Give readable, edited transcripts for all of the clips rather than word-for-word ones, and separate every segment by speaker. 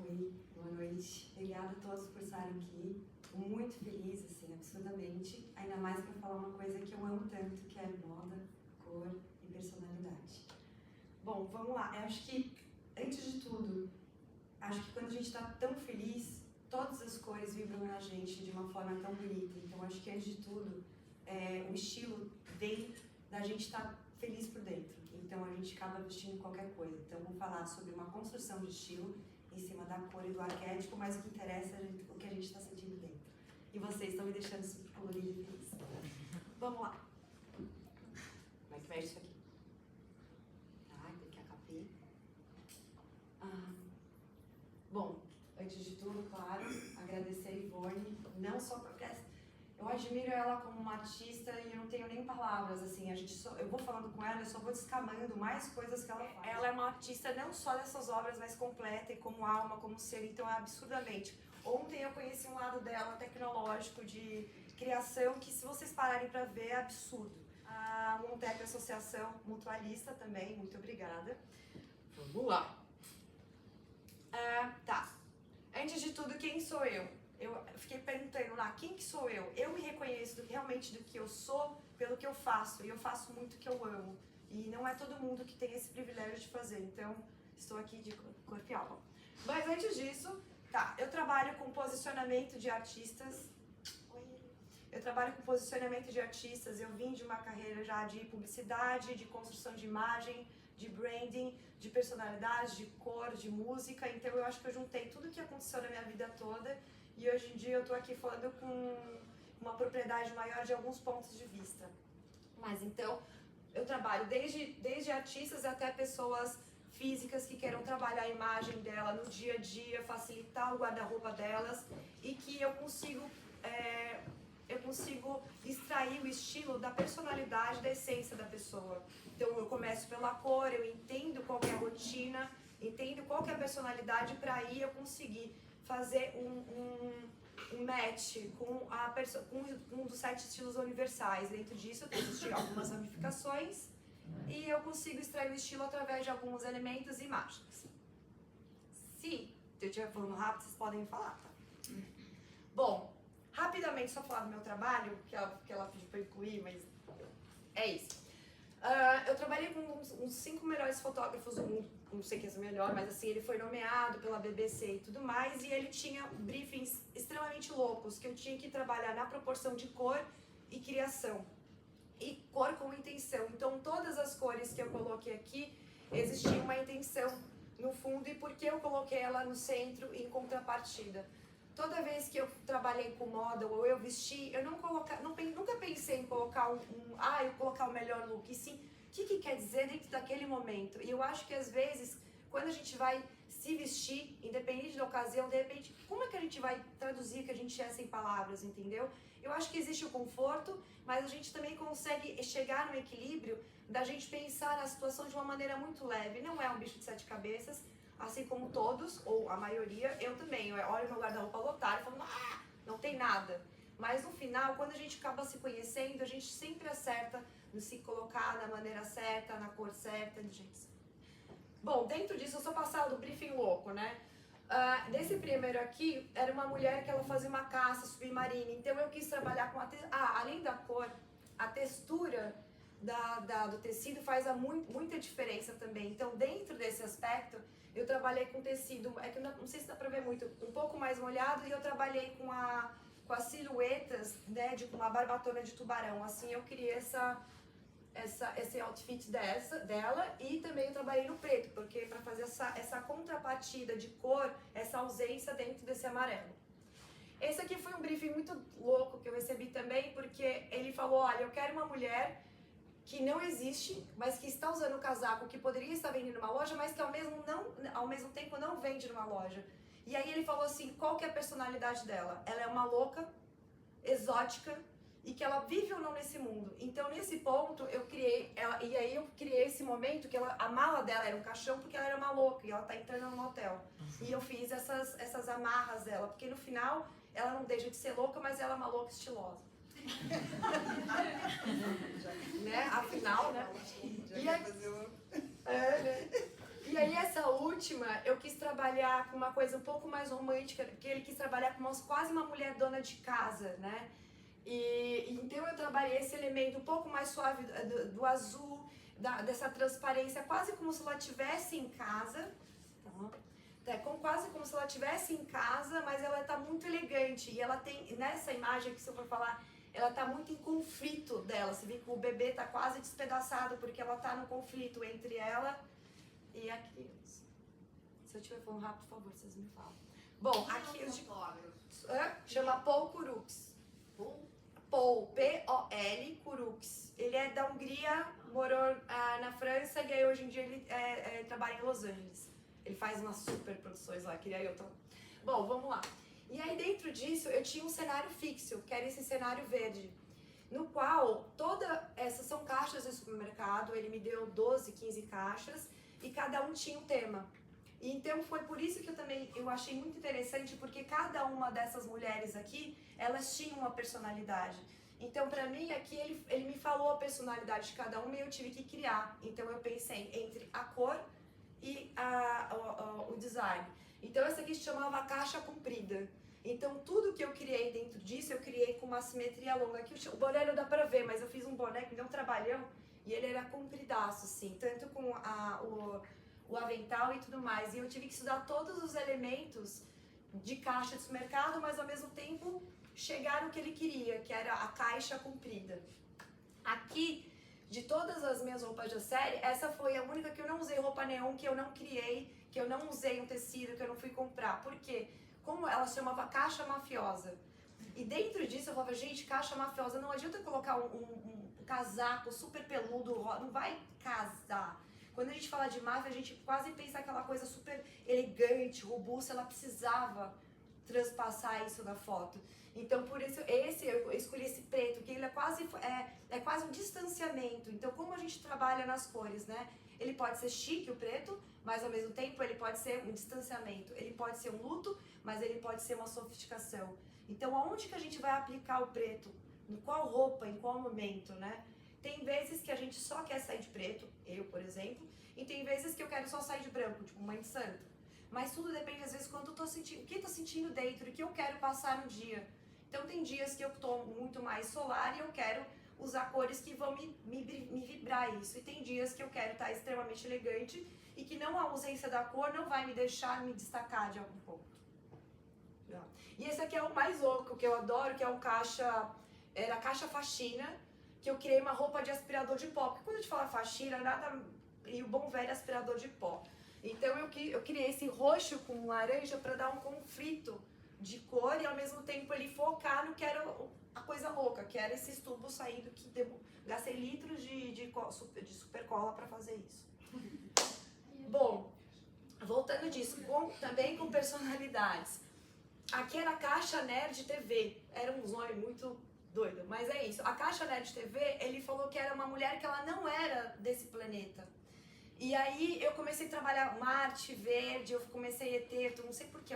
Speaker 1: Oi, boa noite. Obrigada a todos por estarem aqui. Estou muito feliz, assim, absurdamente. Ainda mais para falar uma coisa que eu amo tanto, que é moda, cor e personalidade. Bom, vamos lá. Eu acho que, antes de tudo, acho que quando a gente está tão feliz, todas as cores vibram na gente de uma forma tão bonita. Então, acho que, antes de tudo, o estilo vem da gente estar feliz por dentro. Então, a gente acaba vestindo qualquer coisa. Então, vamos falar sobre uma construção de estilo em cima da cor e do arquétipo, mas o que interessa é o que a gente está sentindo dentro. E vocês estão me deixando super colorido e feliz. Vamos lá. Como é que mexe isso aqui? Tá, tem que acapar. Bom, antes de tudo, claro, agradecer a Ivone, não só porque eu admiro ela como uma artista e eu não tenho nem palavras, assim, eu vou falando com ela, eu só vou descamando mais coisas que ela faz. Ela é uma artista não só dessas obras, mas completa e como alma, como ser, então é absurdamente. Ontem eu conheci um lado dela tecnológico, de criação, que se vocês pararem pra ver é absurdo. A Montec Associação Mutualista também, muito obrigada. Vamos lá. Tá. Antes de tudo, quem sou eu? Eu fiquei perguntando lá, quem que sou eu? Eu me reconheço realmente do que eu sou pelo que eu faço, e eu faço muito o que eu amo. E não é todo mundo que tem esse privilégio de fazer, então estou aqui de corpo e alma. Mas antes disso, tá, eu trabalho com posicionamento de artistas. Eu trabalho com posicionamento de artistas, eu vim de uma carreira já de publicidade, de construção de imagem, de branding, de personalidade, de cor, de música, então eu acho que eu juntei tudo que aconteceu na minha vida toda e hoje em dia eu tô aqui falando com uma propriedade maior de alguns pontos de vista. Mas então, eu trabalho desde artistas até pessoas físicas que queiram trabalhar a imagem dela no dia a dia, facilitar o guarda-roupa delas e que eu consigo extrair o estilo da personalidade, da essência da pessoa. Então eu começo pela cor, eu entendo qual que é a rotina, entendo qual que é a personalidade, para aí eu conseguir fazer um match com um dos 7 estilos universais. Dentro disso existem algumas ramificações e eu consigo extrair o estilo através de alguns elementos e imagens. Se eu estiver falando rápido, vocês podem me falar, tá? Bom, rapidamente, só falar do meu trabalho, que ela pediu para incluir, mas é isso. Eu trabalhei com uns 5 melhores fotógrafos do mundo, não sei quem é o melhor, mas assim, ele foi nomeado pela BBC e tudo mais, e ele tinha briefings extremamente loucos, que eu tinha que trabalhar na proporção de cor e criação, e cor com intenção. Então, todas as cores que eu coloquei aqui, existia uma intenção no fundo, e por que eu coloquei ela no centro em contrapartida. Toda vez que eu trabalhei com moda ou eu vesti, eu nunca pensei em colocar eu colocar o melhor look, e sim, o que quer dizer dentro daquele momento. E eu acho que às vezes, quando a gente vai se vestir, independente da ocasião, de repente, como é que a gente vai traduzir o que a gente é sem palavras, entendeu? Eu acho que existe o conforto, mas a gente também consegue chegar no equilíbrio da gente pensar na situação de uma maneira muito leve. Não é um bicho de 7 cabeças, assim como todos, ou a maioria, eu também. Eu olho meu guarda-roupa lotado e falo, não tem nada. Mas no final, quando a gente acaba se conhecendo, a gente sempre acerta no se colocar da maneira certa, na cor certa, de jeito certo. Bom, dentro disso, eu sou passada do briefing louco, né? Desse primeiro aqui, era uma mulher que ela fazia uma caça submarina, então eu quis trabalhar com além da cor, a textura do tecido faz muita diferença também. Então, dentro desse aspecto, eu trabalhei com tecido, que não sei se dá pra ver muito, um pouco mais molhado, e eu trabalhei com as silhuetas, né, de uma barbatona de tubarão. Assim, eu criei esse outfit dela, e também eu trabalhei no preto, porque para fazer essa contrapartida de cor, essa ausência dentro desse amarelo. Esse aqui foi um briefing muito louco que eu recebi também, porque ele falou, olha, eu quero uma mulher que não existe, mas que está usando o casaco que poderia estar vendendo numa loja, mas que ao mesmo tempo não vende numa loja. E aí ele falou assim, qual que é a personalidade dela? Ela é uma louca, exótica, e que ela vive ou não nesse mundo. Então, nesse ponto, eu criei esse momento que a mala dela era um caixão, porque ela era uma louca, e ela tá entrando no hotel. E eu fiz essas amarras dela, porque no final, ela não deixa de ser louca, mas ela é uma louca estilosa. Né? Afinal, né? E aí essa última, eu quis trabalhar com uma coisa um pouco mais romântica, que ele quis trabalhar com quase uma mulher dona de casa, né? Então eu trabalhei esse elemento um pouco mais suave do azul, dessa transparência, quase como se ela estivesse em casa, tá? Quase como se ela estivesse em casa, mas ela tá muito elegante, e ela tem, nessa imagem que se eu for falar, ela tá muito em conflito dela, você vê que o bebê tá quase despedaçado, porque ela tá no conflito entre ela e a criança. Se eu estiver falando rápido, por favor, vocês me falam. Bom, aqui os de... chama Paul Kurux. Paul, P-O-L, Kurux. Ele é da Hungria, morou na França e aí hoje em dia ele trabalha em Los Angeles. Ele faz umas super produções lá, queria eu também. Bom, vamos lá. E aí dentro disso eu tinha um cenário fixo, que era esse cenário verde, no qual essas são caixas de supermercado, ele me deu 12, 15 caixas e cada um tinha um tema. E então foi por isso que eu achei muito interessante, porque cada uma dessas mulheres aqui, elas tinham uma personalidade. Então pra mim aqui ele me falou a personalidade de cada uma e eu tive que criar. Então eu pensei entre a cor e o design. Então essa aqui se chamava caixa comprida. Então tudo que eu criei dentro disso, eu criei com uma simetria longa. Aqui o boné não dá pra ver, mas eu fiz um boné que deu um trabalhão e ele era compridaço, assim, tanto com o avental e tudo mais. E eu tive que estudar todos os elementos de caixa de supermercado, mas ao mesmo tempo chegar no que ele queria, que era a caixa comprida. Aqui, de todas as minhas roupas da série, essa foi a única que eu não usei roupa neon, que eu não criei, que eu não usei um tecido, que eu não fui comprar. Por quê? Como ela se chamava caixa mafiosa. E dentro disso eu falava, gente, caixa mafiosa, não adianta colocar um casaco super peludo, não vai casar. Quando a gente fala de máfia, a gente quase pensa aquela coisa super elegante, robusta, ela precisava transpassar isso na foto. Então, por isso, eu escolhi esse preto, que ele é quase um distanciamento. Então, como a gente trabalha nas cores, né? Ele pode ser chique, o preto, mas ao mesmo tempo ele pode ser um distanciamento. Ele pode ser um luto, mas ele pode ser uma sofisticação. Então, aonde que a gente vai aplicar o preto? Em qual roupa, em qual momento, né? Tem vezes que a gente só quer sair de preto, eu, por exemplo, e tem vezes que eu quero só sair de branco, tipo mãe de santo. Mas tudo depende, às vezes, quanto eu tô sentindo, o que eu tô sentindo dentro, o que eu quero passar no dia. Então, tem dias que eu tô muito mais solar e eu quero usar cores que vão me vibrar isso. E tem dias que eu quero estar extremamente elegante e que não a ausência da cor não vai me deixar me destacar de algum ponto. E esse aqui é o mais louco, que eu adoro, que é um era caixa faxina, que eu criei uma roupa de aspirador de pó. Porque quando a gente fala faxina, nada... E o bom velho aspirador de pó. Então eu criei esse roxo com laranja para dar um conflito de cor e ao mesmo tempo ele focar no que era a coisa louca, que era esses tubos saindo, que gastei litros de super cola para fazer isso. Bom, voltando disso, também com personalidades. Aqui era a Caixa Nerd TV, era um nome muito doido, mas é isso. A Caixa Nerd TV, ele falou que era uma mulher que ela não era desse planeta. E aí eu comecei a trabalhar Marte, verde, eu comecei a ter, não sei porquê,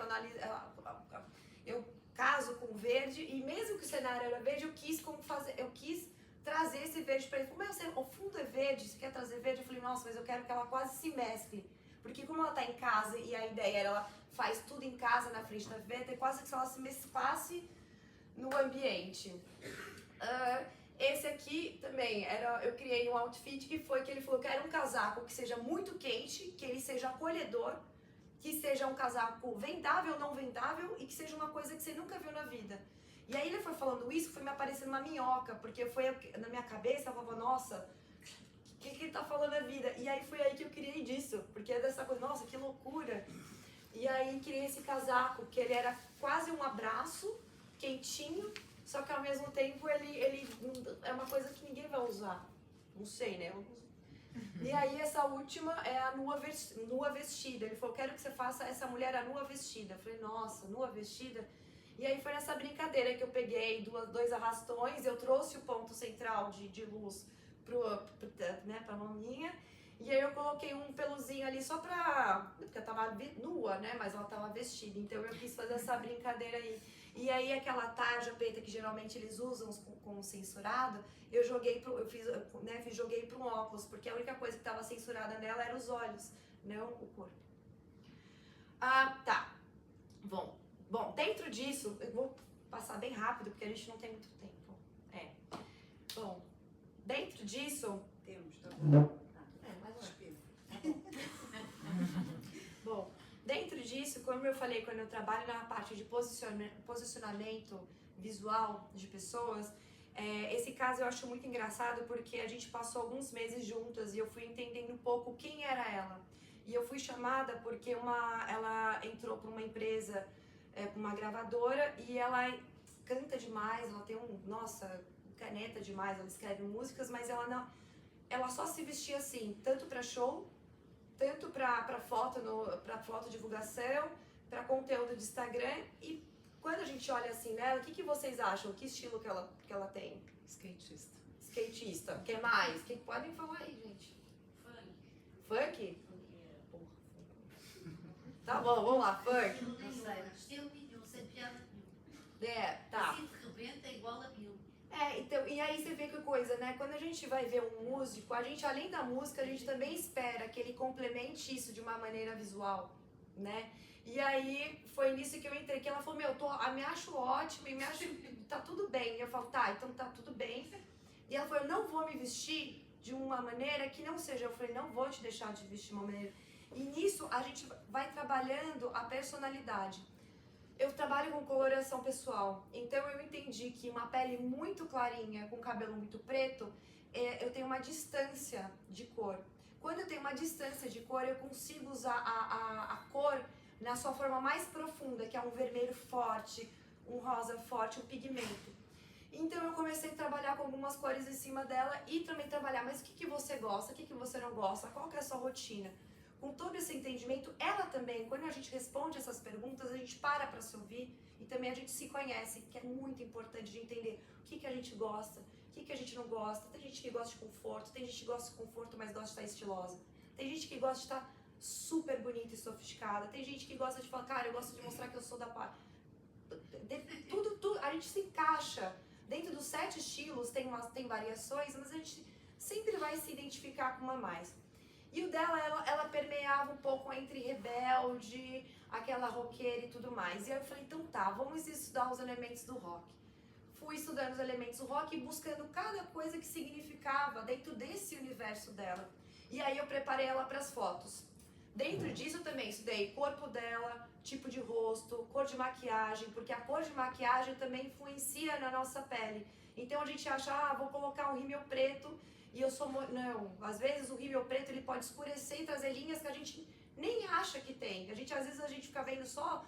Speaker 1: eu caso com verde, e mesmo que o cenário era verde, eu quis trazer esse verde para ele. Como o fundo é verde, você quer trazer verde? Eu falei, nossa, mas eu quero que ela quase se mescle. Porque como ela tá em casa e a ideia era ela faz tudo em casa na frente da TV, é quase que se ela se mesclasse no ambiente. Esse aqui também, eu criei um outfit que ele falou que era um casaco que seja muito quente, que ele seja acolhedor, que seja um casaco vendável ou não vendável e que seja uma coisa que você nunca viu na vida. E aí ele foi falando isso, foi me aparecendo uma minhoca, porque foi na minha cabeça, eu falava, nossa, o que ele tá falando na vida? E aí foi aí que eu criei disso, porque é dessa coisa, nossa, que loucura. E aí criei esse casaco, que ele era quase um abraço, quentinho, só que ao mesmo tempo ele é uma coisa que ninguém vai usar. Não sei, né? E aí essa última é a nua vestida. Ele falou, quero que você faça essa mulher a nua vestida. Eu falei, nossa, nua vestida? E aí foi nessa brincadeira que eu peguei dois arrastões, eu trouxe o ponto central de luz pra maminha. E aí eu coloquei um peluzinho ali só pra... Porque eu tava nua, né? Mas ela tava vestida. Então eu quis fazer essa brincadeira aí. E aí aquela tarja preta que geralmente eles usam com censurado, joguei para um óculos, porque a única coisa que estava censurada nela era os olhos. não o corpo. Tá. Bom, dentro disso, eu vou passar bem rápido, porque a gente não tem muito tempo. Bom, dentro disso...
Speaker 2: Temos, tá bom.
Speaker 1: Mais ou menos. Bom, dentro disso, como eu falei, quando eu trabalho na parte de posicionamento visual de pessoas, esse caso eu acho muito engraçado porque a gente passou alguns meses juntas e eu fui entendendo um pouco quem era ela. E eu fui chamada porque ela entrou para uma empresa, uma gravadora, e ela canta demais, ela tem caneta demais, ela escreve músicas, mas ela só se vestia assim, tanto para show, tanto para foto divulgação, para conteúdo de Instagram. E quando a gente olha assim nela, o que vocês acham? Que estilo que ela tem?
Speaker 2: Skatista.
Speaker 1: Skatista. O que mais? Que podem falar aí, gente?
Speaker 3: Funk.
Speaker 1: Funk? Tá bom, vamos lá, funk.
Speaker 3: Não sei, estilo nenhum, sem piada nenhuma.
Speaker 1: Tá.
Speaker 3: Assim de repente é igual a mil.
Speaker 1: Então, e aí você vê que coisa, né? Quando a gente vai ver um músico, a gente, além da música, a gente também espera que ele complemente isso de uma maneira visual, né? E aí foi nisso que eu entrei, que ela falou, me acho ótima e me acho, tá tudo bem. E eu falo, tá, então tá tudo bem. E ela falou, eu não vou me vestir de uma maneira que não seja. Eu falei, não vou te deixar de vestir de uma maneira. E nisso a gente vai trabalhando a personalidade. Eu trabalho com coloração pessoal, então eu entendi que uma pele muito clarinha, com cabelo muito preto, eu tenho uma distância de cor. Quando eu tenho uma distância de cor, eu consigo usar a cor na sua forma mais profunda, que é um vermelho forte, um rosa forte, um pigmento. Então eu comecei a trabalhar com algumas cores em cima dela e também trabalhar, mas o que você gosta, o que você não gosta, qual que é a sua rotina? Com todo esse entendimento, ela também, quando a gente responde essas perguntas, a gente para se ouvir e também a gente se conhece, que é muito importante de entender o que a gente gosta, o que a gente não gosta. Tem gente que gosta de conforto, tem gente que gosta de conforto, mas gosta de estar estilosa. Tem gente que gosta de estar super bonita e sofisticada. Tem gente que gosta de falar, cara, eu gosto de mostrar que eu sou da paz. Tudo, a gente se encaixa. Dentro dos 7 estilos tem variações, mas a gente sempre vai se identificar com uma mais. E o dela, ela permeava um pouco entre rebelde, aquela roqueira e tudo mais. E aí eu falei, então tá, vamos estudar os elementos do rock. Fui estudando os elementos do rock e buscando cada coisa que significava dentro desse universo dela. E aí eu preparei ela para as fotos. Dentro disso eu também estudei corpo dela, tipo de rosto, cor de maquiagem, porque a cor de maquiagem também influencia na nossa pele. Então a gente acha, vou colocar um rímel preto e eu sou... Não, às vezes o rímel preto ele pode escurecer e trazer linhas que a gente nem acha que tem. Às vezes a gente fica vendo só,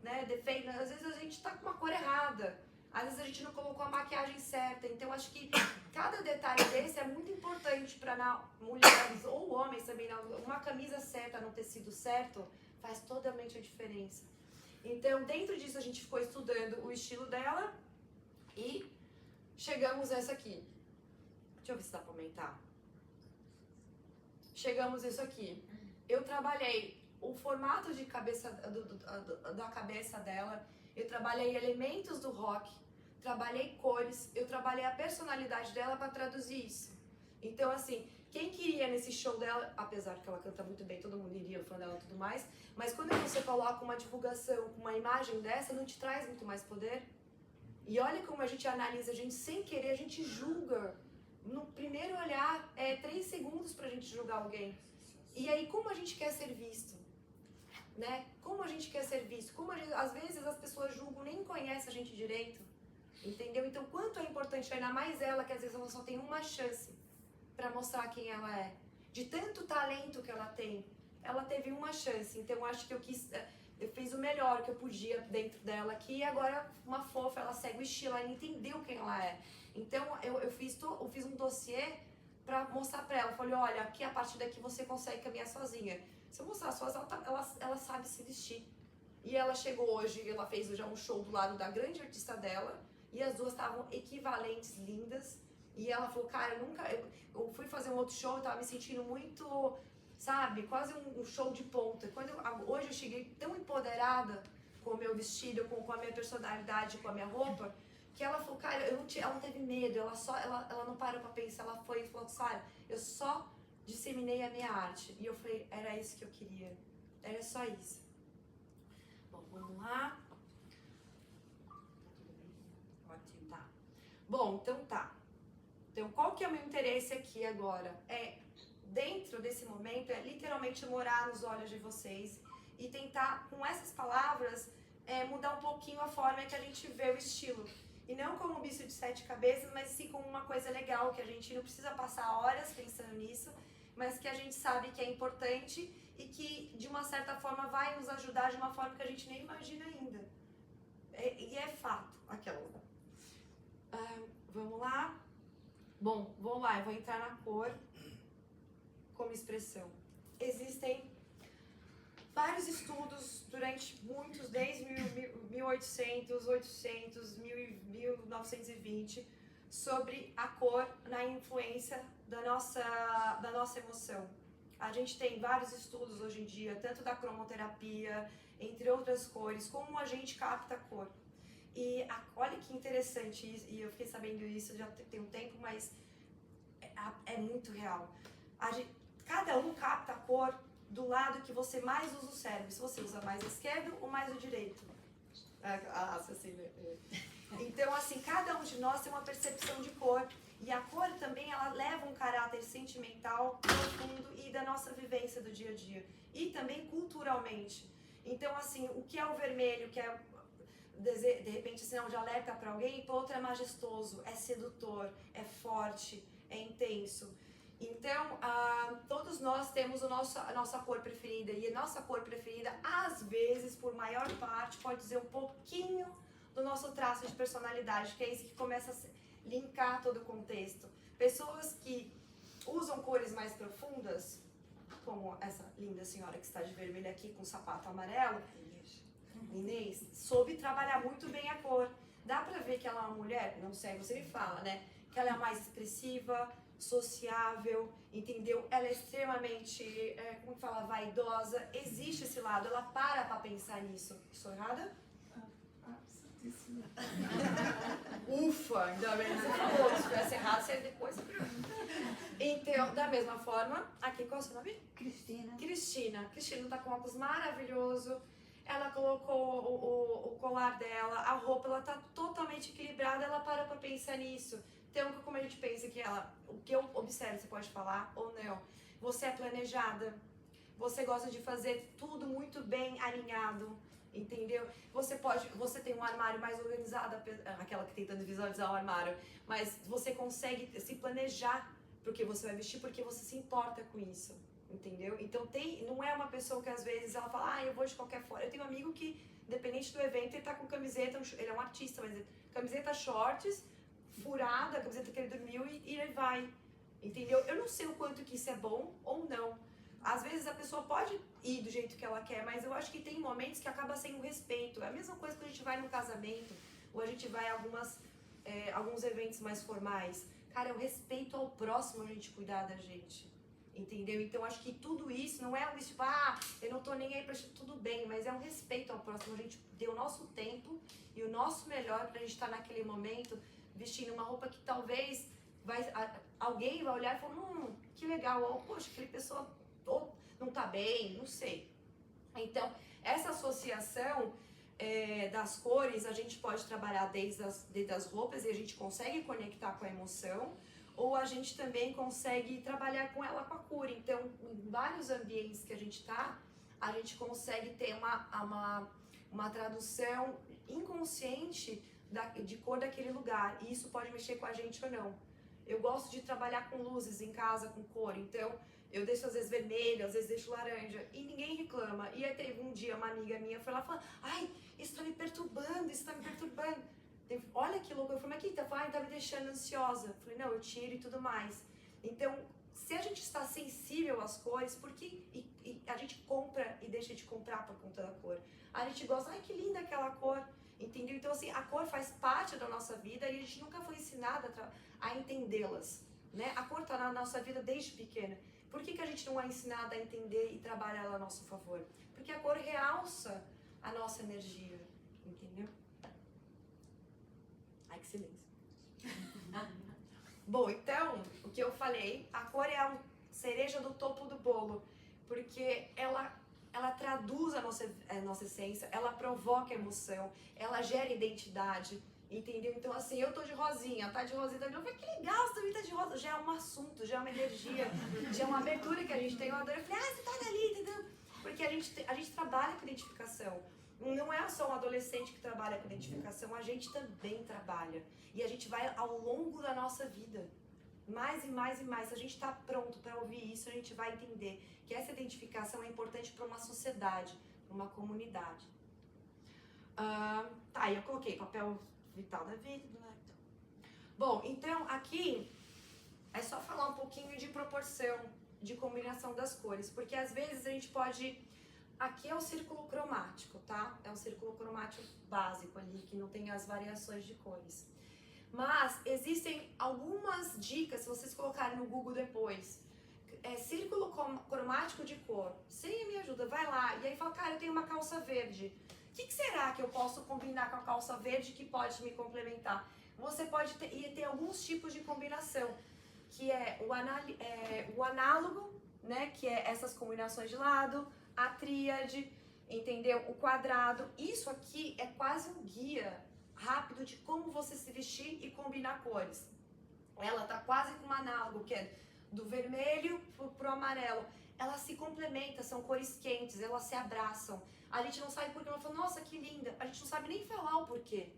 Speaker 1: né, defeito, às vezes a gente tá com uma cor errada. Às vezes a gente não colocou a maquiagem certa. Então acho que cada detalhe desse é muito importante para mulheres ou homens também. Uma camisa certa no tecido certo faz totalmente a diferença. Então dentro disso a gente ficou estudando o estilo dela e chegamos nessa aqui. Deixa eu ver se dá pra aumentar. Chegamos nisso aqui. Eu trabalhei o formato de cabeça da cabeça dela. Eu trabalhei elementos do rock, trabalhei cores, eu trabalhei a personalidade dela para traduzir isso. Então, assim, quem queria nesse show dela, apesar que ela canta muito bem, todo mundo iria, o fã dela e tudo mais, mas quando você coloca uma divulgação com uma imagem dessa, não te traz muito mais poder? E olha como a gente analisa, a gente sem querer, a gente julga. No primeiro olhar, 3 segundos pra gente julgar alguém. E aí, como a gente quer ser visto? Né? Como a gente quer ser visto? Às vezes as pessoas julgam, nem conhecem a gente direito, entendeu? Então, quanto é importante, ainda mais ela, que às vezes ela só tem uma chance para mostrar quem ela é. De tanto talento que ela tem, ela teve uma chance. Então, eu acho que eu fiz o melhor que eu podia dentro dela aqui. E agora, uma fofa, ela segue o estilo, ela entendeu quem ela é. Então, eu fiz um dossiê para mostrar para ela. Falei, olha, aqui a partir daqui você consegue caminhar sozinha. Se eu mostrar as fotos, ela sabe se vestir. E ela chegou hoje, ela fez já um show do lado da grande artista dela, e as duas estavam equivalentes, lindas. E ela falou, cara, eu fui fazer um outro show, eu tava me sentindo muito, sabe, quase um show de ponta. Hoje eu cheguei tão empoderada com o meu vestido, com a minha personalidade, com a minha roupa, que ela falou, cara, ela não teve medo, ela não parou pra pensar, ela foi e falou, Sara, eu só disseminei a minha arte. E eu falei, era isso que eu queria. Era só isso. Bom, vamos lá.
Speaker 2: Ótimo.
Speaker 1: Tá. Bom, então tá. Então, qual que é o meu interesse aqui agora? Dentro desse momento, é literalmente morar nos olhos de vocês e tentar, com essas palavras, mudar um pouquinho a forma que a gente vê o estilo. E não como um bicho de 7 cabeças, mas sim como uma coisa legal, que a gente não precisa passar horas pensando nisso, mas que a gente sabe que é importante e que, de uma certa forma, vai nos ajudar de uma forma que a gente nem imagina ainda. E é fato, aquela. Vamos lá? Bom, vamos lá, eu vou entrar na cor como expressão. Existem vários estudos durante muitos, desde 1800, 800, 1920, sobre a cor na influência da nossa emoção. A gente tem vários estudos hoje em dia, tanto da cromoterapia, entre outras cores, como a gente capta a cor. E olha que interessante, e eu fiquei sabendo isso já tem um tempo, mas é muito real. Cada um capta a cor do lado que você mais usa o cérebro. Se você usa mais o esquerdo ou mais o direito. Então, assim, cada um de nós tem uma percepção de cor. E a cor também, ela leva um caráter sentimental profundo e da nossa vivência do dia a dia. E também culturalmente. Então, assim, o que é o vermelho, que é de repente sinal de alerta para alguém, para outro é majestoso, é sedutor, é forte, é intenso. Então, todos nós temos a nossa cor preferida, e a nossa cor preferida, às vezes, por maior parte, pode dizer um pouquinho do nosso traço de personalidade, que é isso que começa a linkar todo o contexto. Pessoas que usam cores mais profundas, como essa linda senhora que está de vermelho aqui com sapato amarelo, Inês, soube trabalhar muito bem a cor. Dá pra ver que ela é uma mulher, não sei, você me fala, né? Que ela é mais expressiva, sociável, entendeu? Ela é extremamente, como que fala, vaidosa. Existe esse lado, ela para pra pensar nisso. Estou errada?
Speaker 2: Certíssimo.
Speaker 1: Ufa, ainda bem que você falou. Se tivesse errado, você depois. Então, da mesma forma, aqui qual é o seu nome?
Speaker 3: Cristina.
Speaker 1: Cristina tá com óculos maravilhoso. Ela colocou o colar dela, a roupa, ela tá totalmente equilibrada, ela para pra pensar nisso. Então, como a gente pensa que o que eu observo, você pode falar ou não, você é planejada, você gosta de fazer tudo muito bem alinhado, entendeu? Você tem um armário mais organizado, aquela que tentando visualizar o armário, mas você consegue se planejar porque você vai vestir, porque você se importa com isso. Entendeu? Então não é uma pessoa que às vezes ela fala, eu vou de qualquer forma. Eu tenho um amigo que, independente do evento, ele tá com camiseta, ele é um artista, mas camiseta shorts, furada, a camiseta que ele dormiu e ele vai. Entendeu? Eu não sei o quanto que isso é bom ou não. Às vezes a pessoa pode ir do jeito que ela quer, mas eu acho que tem momentos que acaba sem o respeito. É a mesma coisa quando a gente vai num casamento, ou a gente vai a alguns eventos mais formais. Cara, é o respeito ao próximo a gente cuidar da gente. Entendeu? Então, acho que tudo isso não é um tipo, eu não tô nem aí pra tudo bem, mas é um respeito ao próximo. A gente deu o nosso tempo e o nosso melhor pra gente estar naquele momento vestindo uma roupa que talvez alguém vai olhar e falar, que legal, ou, poxa, aquela pessoa não tá bem, não sei. Então, essa associação das cores, a gente pode trabalhar desde as roupas e a gente consegue conectar com a emoção, ou a gente também consegue trabalhar com ela com a cor. Então, em vários ambientes que a gente consegue ter uma tradução inconsciente de cor daquele lugar. E isso pode mexer com a gente ou não. Eu gosto de trabalhar com luzes em casa, com cor. Então, eu deixo às vezes vermelho, às vezes deixo laranja. E ninguém reclama. E aí teve um dia uma amiga minha foi lá falando, isso tá me perturbando, isso tá me perturbando. Olha que louco, eu falei, mas que tá me deixando ansiosa. Eu falei, não, eu tiro e tudo mais. Então, se a gente está sensível às cores, por que a gente compra e deixa de comprar por conta da cor? A gente gosta, que linda aquela cor, entendeu? Então, assim, a cor faz parte da nossa vida e a gente nunca foi ensinada a entendê-las, né? A cor tá na nossa vida desde pequena. Por que a gente não é ensinada a entender e trabalhar ela a nosso favor? Porque a cor realça a nossa energia, entendeu? Ai, que silêncio. Bom, então, o que eu falei, a cor é cereja do topo do bolo, porque ela traduz a nossa essência, ela provoca emoção, ela gera identidade, entendeu? Então assim, eu tô de rosinha, tá de rosinha, eu falei, que legal, você também tá de rosa, já é um assunto, já é uma energia, já é uma abertura que a gente tem, eu adoro, eu falei, você tá ali, entendeu? Porque a gente trabalha com identificação, não é só um adolescente que trabalha com identificação, a gente também trabalha, e a gente vai ao longo da nossa vida, mais e mais e mais, se a gente está pronto para ouvir isso, a gente vai entender que essa identificação é importante para uma sociedade, para uma comunidade. Tá, eu coloquei papel vital da vida, né? Bom, então aqui é só falar um pouquinho de proporção, de combinação das cores, porque às vezes a gente pode... Aqui é o círculo cromático, tá? É um círculo cromático básico ali, que não tem as variações de cores. Mas existem algumas dicas, se vocês colocarem no Google depois, círculo cromático de cor, sem a minha ajuda, vai lá, e aí fala, cara, eu tenho uma calça verde, o que será que eu posso combinar com a calça verde que pode me complementar? Você pode ter alguns tipos de combinação, que é o análogo, né, que é essas combinações de lado, a tríade, entendeu? O quadrado, isso aqui é quase um guia rápido de como você se vestir e combinar cores. Ela tá quase com um análogo, que é do vermelho pro amarelo. Ela se complementa, são cores quentes, elas se abraçam. A gente não sabe porquê, ela fala, nossa, que linda. A gente não sabe nem falar o porquê,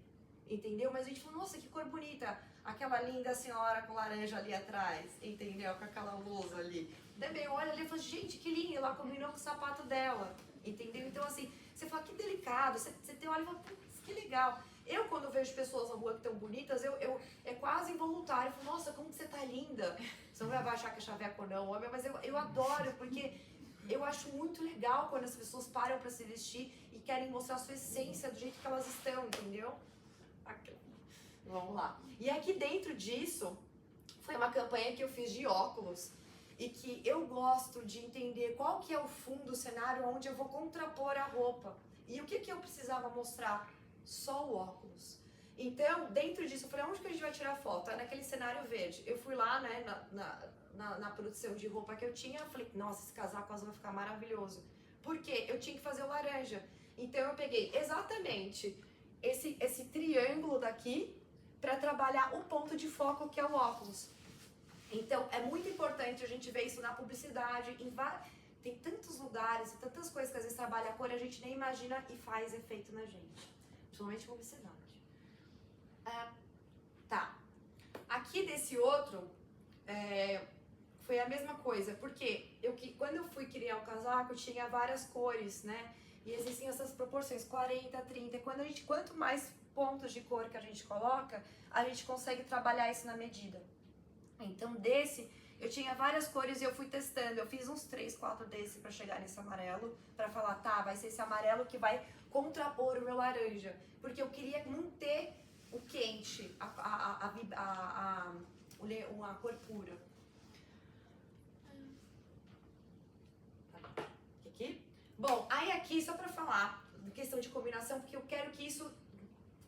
Speaker 1: entendeu? Mas a gente fala, nossa, que cor bonita. Aquela linda senhora com laranja ali atrás, entendeu? Com aquela luz ali. Também olha ali e fala, gente, que linda, ela combinou com o sapato dela, entendeu? Então assim, você fala, que delicado, você olha e fala, putz, que legal. Eu, quando vejo pessoas na rua que estão bonitas, é quase involuntário. Eu falo, nossa, como que você tá linda. Você não vai achar que é chaveco ou não, mas eu adoro, porque eu acho muito legal quando as pessoas param pra se vestir e querem mostrar a sua essência do jeito que elas estão, entendeu? Aqui. Vamos lá. E aqui dentro disso, foi uma campanha que eu fiz de óculos e que eu gosto de entender qual que é o fundo, o cenário onde eu vou contrapor a roupa. E o que eu precisava mostrar? Só o óculos. Então, dentro disso, eu falei, onde que a gente vai tirar foto? É naquele cenário verde. Eu fui lá, né, na produção de roupa que eu tinha, eu falei, nossa, esse casaco azul vai ficar maravilhoso. Por quê? Eu tinha que fazer o laranja. Então, eu peguei exatamente esse triângulo daqui para trabalhar o ponto de foco que é o óculos. Então, é muito importante a gente ver isso na publicidade, tem tantos lugares, tantas coisas que às vezes trabalha a cor, a gente nem imagina e faz efeito na gente. Principalmente publicidade. Tá. Aqui desse outro, foi a mesma coisa, porque quando eu fui criar o casaco, tinha várias cores, né? E existem essas proporções, 40, 30. Quanto mais pontos de cor que a gente coloca, a gente consegue trabalhar isso na medida. Então, eu tinha várias cores e eu fui testando. Eu fiz uns 3, 4 desses pra chegar nesse amarelo, pra falar, tá, vai ser esse amarelo que vai contrapor o meu laranja. Porque eu queria manter o quente, uma cor pura. Aqui? Bom, aí aqui, só pra falar, questão de combinação, porque eu quero que isso...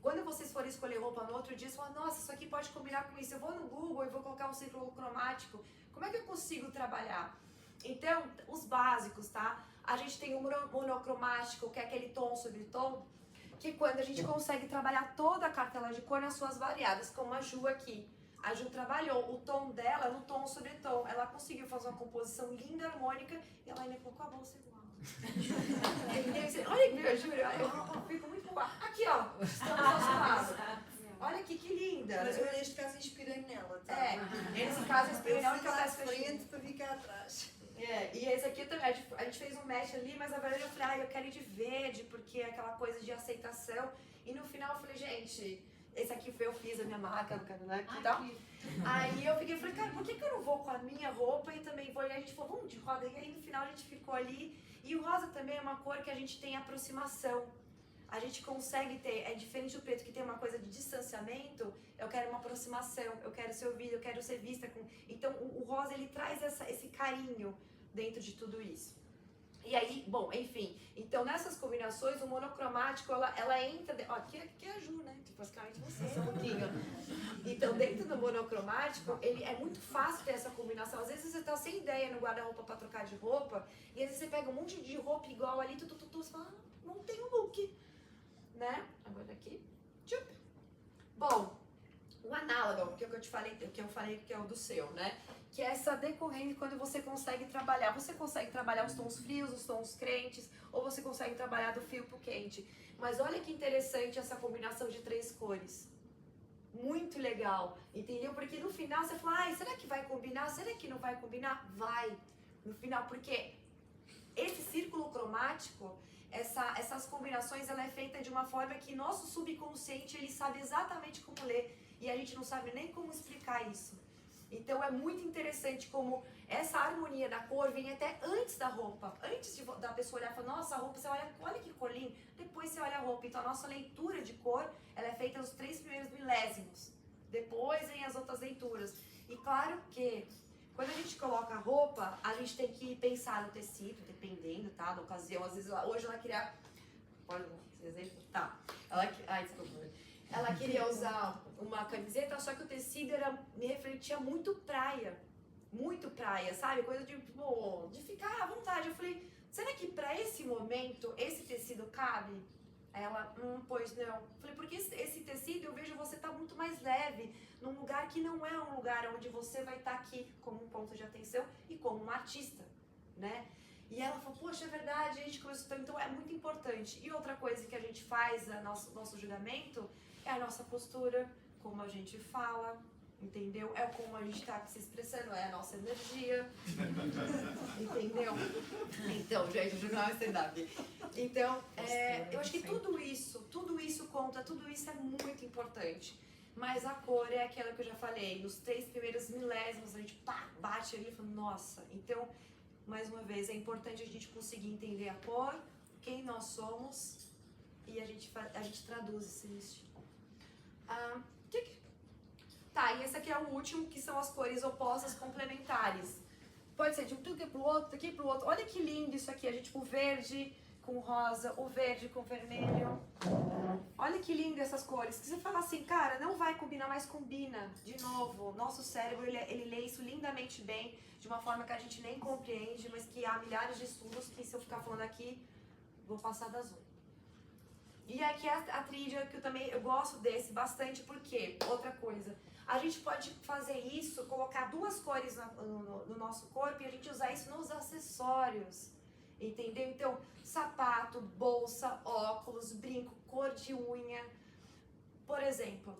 Speaker 1: Quando vocês forem escolher roupa no outro dia, você fala, nossa, isso aqui pode combinar com isso. Eu vou no Google e vou colocar um círculo cromático. Como é que eu consigo trabalhar? Então, os básicos, tá? A gente tem o monocromático, que é aquele tom sobre tom, que quando a gente consegue trabalhar toda a cartela de cor nas suas variadas, como a Ju aqui. A Ju trabalhou o tom dela no tom sobre tom. Ela conseguiu fazer uma composição linda, harmônica, e ela ainda colocou a bolsa igual. Olha aqui, eu juro, eu fico muito boa. Aqui, ó, estamos ao lado. Olha aqui, que linda.
Speaker 2: Mas eu, neste caso, inspirei nela, tá?
Speaker 1: Nesse caso, eu inspirei nela, que eu
Speaker 2: peço frente para ficar atrás.
Speaker 1: E esse aqui também, a gente fez um match ali, mas na verdade eu falei, eu quero ir de verde, porque é aquela coisa de aceitação. E no final eu falei, gente, esse aqui eu fiz a minha marca no canal aqui e tal. Aí eu falei, cara, por que eu não vou com a minha roupa e também vou? E a gente falou, vamos de rosa. E aí no final a gente ficou ali. E o rosa também é uma cor que a gente tem aproximação. A gente consegue ter, é diferente do preto que tem uma coisa de distanciamento, eu quero uma aproximação, eu quero ser ouvida, eu quero ser vista. Então o rosa ele traz esse carinho dentro de tudo isso. E aí, bom, enfim, então nessas combinações, o monocromático, ela entra, ó, aqui é a Ju, né, tipo, basicamente você, um pouquinho. Então, dentro do monocromático, ele é muito fácil ter essa combinação. Às vezes você tá sem ideia no guarda-roupa pra trocar de roupa, e às vezes você pega um monte de roupa igual ali, você fala, não tem um look, né? Agora aqui, tchup. Bom, o análogo, que é o que eu te falei, que é o do seu, né? Que é essa decorrente quando você consegue trabalhar. Você consegue trabalhar os tons frios, os tons quentes, ou você consegue trabalhar do frio pro quente. Mas olha que interessante essa combinação de 3 cores. Muito legal, entendeu? Porque no final você fala, ai, será que vai combinar? Será que não vai combinar? Vai, no final, porque esse círculo cromático, essas combinações, ela é feita de uma forma que nosso subconsciente, ele sabe exatamente como ler, e a gente não sabe nem como explicar isso. Então é muito interessante como essa harmonia da cor vem até antes da roupa. Antes da pessoa olhar e falar, nossa, a roupa, você olha que cor lindo. Depois você olha a roupa. Então a nossa leitura de cor, ela é feita nos 3 primeiros milésimos. Depois vem as outras leituras. E claro que quando a gente coloca a roupa, a gente tem que pensar no tecido, dependendo, tá, da ocasião. Às vezes, hoje ela queria... Pode dar esse exemplo? Tá. Ai, desculpa. Ela queria usar uma camiseta, só que o tecido me refletia muito praia, sabe? Coisa de, tipo, de ficar à vontade. Eu falei, será que pra esse momento, esse tecido cabe? Aí ela, pois não. Eu falei, porque esse tecido, eu vejo você tá muito mais leve, num lugar que não é um lugar onde você vai estar aqui como um ponto de atenção e como uma artista, né? E ela falou, poxa, é verdade, a gente começou, então é muito importante. E outra coisa que a gente faz, nosso julgamento, é a nossa postura, como a gente fala, entendeu? É como a gente tá se expressando, é a nossa energia, entendeu? Então, gente, o jornal é stand-up. Então, eu acho que tudo isso conta, tudo isso é muito importante. Mas a cor é aquela que eu já falei, nos 3 primeiros milésimos a gente bate ali e fala, nossa, então, mais uma vez, é importante a gente conseguir entender a cor, quem nós somos, e a gente traduz esse estilo. Tá, e esse aqui é o último, que são as cores opostas complementares. Pode ser de um aqui pro outro, daqui pro outro. Olha que lindo isso aqui, a gente, o verde com rosa, o verde com vermelho. Olha que lindo essas cores. Que você fala assim, cara, não vai combinar, mas combina. De novo, nosso cérebro, ele lê isso lindamente bem, de uma forma que a gente nem compreende, mas que há milhares de estudos que, se eu ficar falando aqui, vou passar das 8. E aqui a tríade, que eu gosto desse bastante, porque, outra coisa, a gente pode fazer isso, colocar 2 cores no nosso corpo e a gente usar isso nos acessórios, entendeu? Então, sapato, bolsa, óculos, brinco, cor de unha. Por exemplo,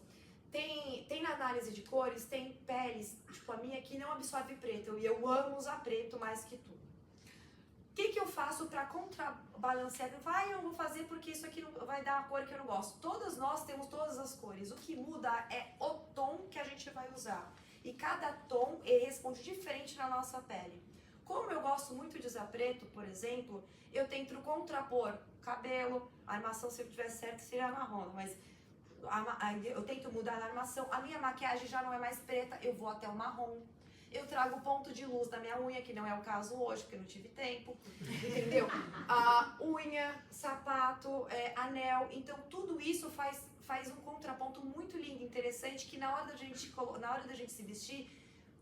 Speaker 1: tem na análise de cores, tem peles, tipo a minha, que não absorve preto, e eu amo usar preto mais que tudo. O que eu faço para contrabalancear? Eu vou fazer porque isso aqui não vai dar uma cor que eu não gosto. Todas nós temos todas as cores. O que muda é o tom que a gente vai usar. E cada tom responde diferente na nossa pele. Como eu gosto muito de usar preto, por exemplo, eu tento contrapor cabelo, a armação, se eu tivesse certo, seria marrom, mas eu tento mudar na armação. A minha maquiagem já não é mais preta, eu vou até o marrom. Eu trago o ponto de luz da minha unha, que não é o caso hoje, porque eu não tive tempo, entendeu? A unha, sapato, anel, então tudo isso faz um contraponto muito lindo, interessante, que na hora da gente se vestir,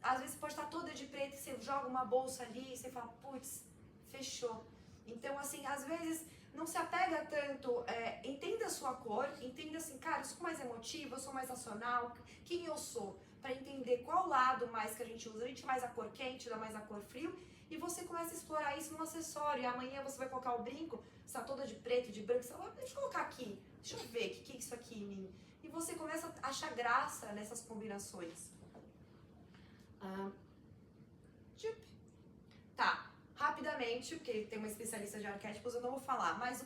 Speaker 1: às vezes pode estar toda de preto, você joga uma bolsa ali e você fala, putz, fechou. Então, assim, às vezes não se apega tanto, entenda a sua cor, entenda assim, cara, eu sou mais emotiva, eu sou mais racional, quem eu sou? Para entender qual lado mais que a gente usa. A gente mais a cor quente, dá mais a cor frio, e você começa a explorar isso no acessório. E amanhã você vai colocar o brinco, você tá toda de preto, de branco, você fala, deixa eu colocar aqui, deixa eu ver o que é isso aqui em mim. E você começa a achar graça nessas combinações. Tá, rapidamente, porque tem uma especialista de arquétipos, eu não vou falar, mas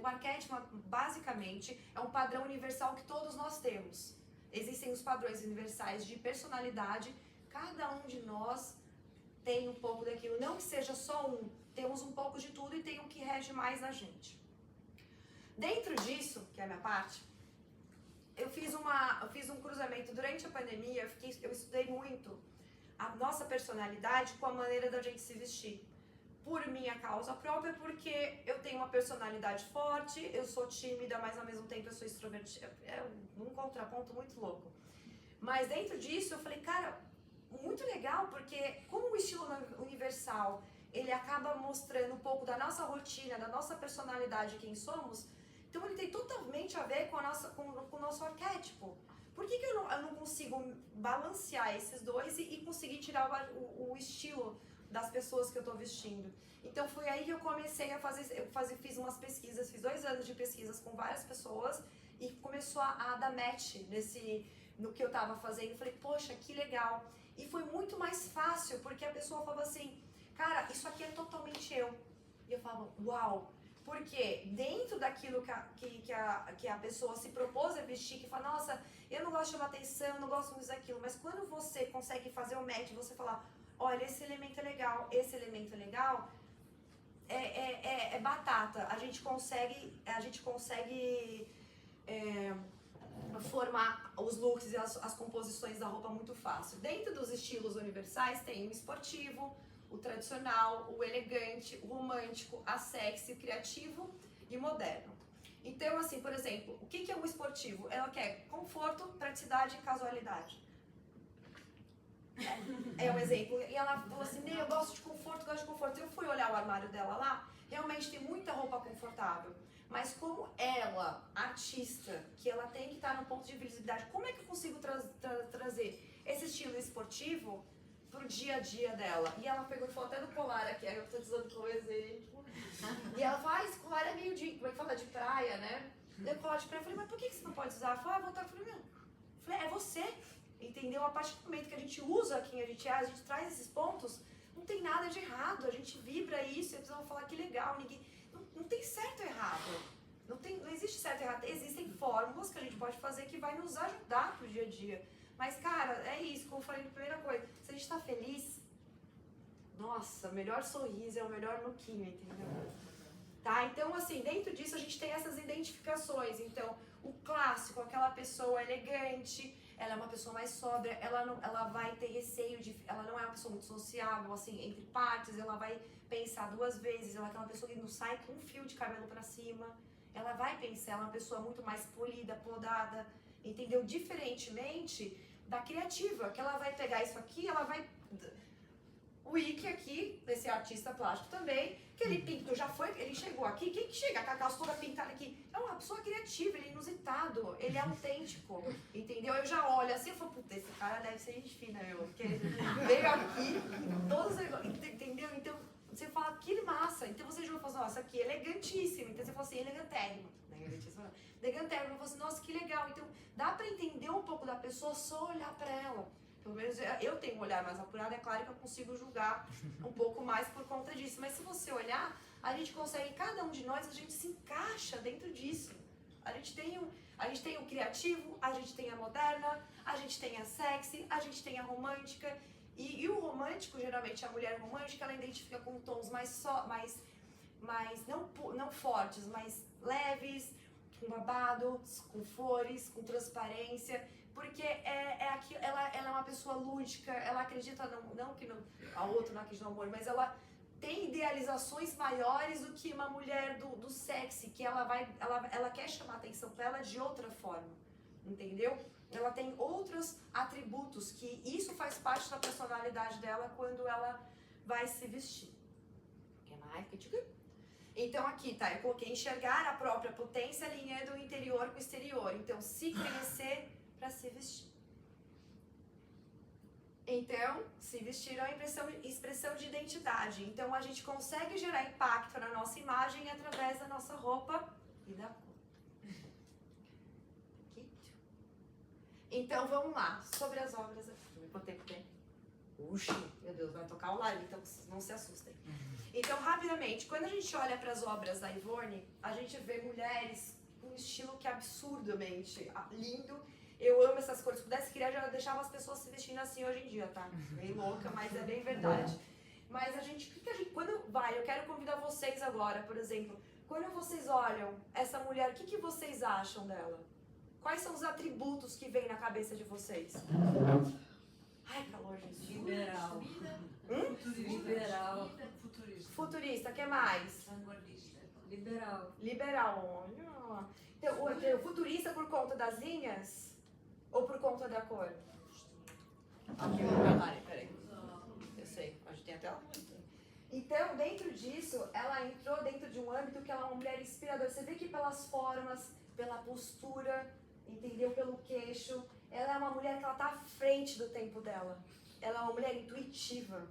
Speaker 1: o arquétipo, basicamente, é um padrão universal que todos nós temos. Existem os padrões universais de personalidade, cada um de nós tem um pouco daquilo, não que seja só um, temos um pouco de tudo e tem um que rege mais a gente. Dentro disso, que é a minha parte, eu fiz um cruzamento durante a pandemia, eu estudei muito a nossa personalidade com a maneira da gente se vestir. por minha causa própria, porque eu tenho uma personalidade forte, eu sou tímida, mas ao mesmo tempo eu sou extrovertida. É um contraponto muito louco. Mas dentro disso eu falei, cara, muito legal, porque como o estilo universal, ele acaba mostrando um pouco da nossa rotina, da nossa personalidade, quem somos, então ele tem totalmente a ver com o nosso arquétipo. Por que eu não consigo balancear esses dois e conseguir tirar o estilo das pessoas que eu estou vestindo? Então foi aí que eu comecei a fiz umas pesquisas, fiz 2 anos de pesquisas com várias pessoas e começou a dar match no que eu estava fazendo. Eu falei, poxa, que legal. E foi muito mais fácil, porque a pessoa falava assim, cara, isso aqui é totalmente eu. E eu falava, uau. Porque dentro daquilo que a pessoa se propôs a vestir, que fala, nossa, eu não gosto de chamar atenção, eu não gosto muito daquilo, mas quando você consegue fazer o match, você falar, olha, esse elemento é legal, esse elemento é legal, é batata. A gente consegue formar os looks e as composições da roupa muito fácil. Dentro dos estilos universais tem o esportivo, o tradicional, o elegante, o romântico, a sexy, o criativo e moderno. Então, assim, por exemplo, o que é o esportivo? Ela quer conforto, praticidade e casualidade. É um exemplo. E ela falou assim, eu gosto de conforto, Eu fui olhar o armário dela lá, realmente tem muita roupa confortável. Mas como ela, artista, que ela tem que estar no ponto de visibilidade, como é que eu consigo trazer esse estilo esportivo pro dia a dia dela? E ela pegou e falou até do colar aqui, eu tô dizendo como exemplo. E ela falou, esse colar é meio de, como é que fala, de praia, né? Daí o colar de praia, eu falei, mas por que você não pode usar? Ela falou, vou estar. Eu falei, é você, entendeu? A partir do momento que a gente usa quem a gente traz esses pontos, não tem nada de errado, a gente vibra isso, e a pessoa vai falar que legal, não tem certo ou errado. Não existe certo ou errado. Existem fórmulas que a gente pode fazer que vai nos ajudar pro dia a dia. Mas, cara, é isso, como eu falei na primeira coisa. Se a gente tá feliz, nossa, o melhor sorriso é o melhor lookinho, entendeu? Tá? Então, assim, dentro disso a gente tem essas identificações. Então, o clássico, aquela pessoa elegante, ela é uma pessoa mais sóbria, ela vai ter receio ela não é uma pessoa muito sociável, assim, entre partes, ela vai pensar 2 vezes, ela é aquela pessoa que não sai com um fio de cabelo pra cima, ela vai pensar, ela é uma pessoa muito mais polida, podada, entendeu? Diferentemente da criativa, que ela vai pegar isso aqui, ela vai... O Ike aqui, esse artista plástico também, que ele pintou, ele chegou aqui, quem que chega com a calça toda pintada aqui? É uma pessoa criativa, ele é inusitado, ele é autêntico, entendeu? Eu já olho assim, eu falo, puta, esse cara deve ser gente fina, porque ele veio aqui, todos, entendeu? Então, você fala, que massa, então você já fala, nossa, aqui, elegantíssimo, então você fala assim, elegantérrimo, elegantérrimo, eu falo assim, nossa, que legal, então dá pra entender um pouco da pessoa só olhar pra ela. Pelo menos eu tenho um olhar mais apurado, é claro que eu consigo julgar um pouco mais por conta disso. Mas se você olhar, a gente consegue, cada um de nós, a gente se encaixa dentro disso. A gente tem o criativo, a gente tem a moderna, a gente tem a sexy, a gente tem a romântica. E o romântico, geralmente a mulher romântica, ela identifica com tons mais não fortes, mais leves, com babado, com flores, com transparência. Porque ela é uma pessoa lúdica, ela acredita, não que a outra não acredita no amor, mas ela tem idealizações maiores do que uma mulher do sexy, que ela quer chamar atenção para ela de outra forma, entendeu? Ela tem outros atributos, que isso faz parte da personalidade dela quando ela vai se vestir. Quer mais? Então aqui, tá, eu coloquei enxergar a própria potência alinhando o interior com o exterior. Então, se conhecer para se vestir. Então, se vestir é uma expressão de identidade. Então, a gente consegue gerar impacto na nossa imagem através da nossa roupa e da cor. Então, vamos lá. Sobre as obras aqui. Me botei por dentro. Uxi, meu Deus, vai tocar o live, então não se assustem. Então, rapidamente, quando a gente olha para as obras da Ivone, a gente vê mulheres com um estilo que é absurdamente lindo. Eu amo essas cores. Se pudesse criar, já deixava as pessoas se vestindo assim hoje em dia, tá? Meio louca, mas é bem verdade. Mas quando eu quero convidar vocês agora, por exemplo, quando vocês olham essa mulher, o que vocês acham dela? Quais são os atributos que vêm na cabeça de vocês? Ai, calor, gente.
Speaker 2: Liberal.
Speaker 3: Futurista.
Speaker 2: Liberal. Futurista.
Speaker 1: Futurista, o que mais?
Speaker 3: Vanguardista.
Speaker 2: Liberal.
Speaker 1: Liberal. Olha. Então, o futurista por conta das linhas ou por conta da cor? Aqui, peraí. Eu sei, a gente tem até ela. Então, dentro disso, ela entrou dentro de um âmbito que ela é uma mulher inspiradora. Você vê que pelas formas, pela postura, entendeu? Pelo queixo, ela é uma mulher que ela tá à frente do tempo dela. Ela é uma mulher intuitiva.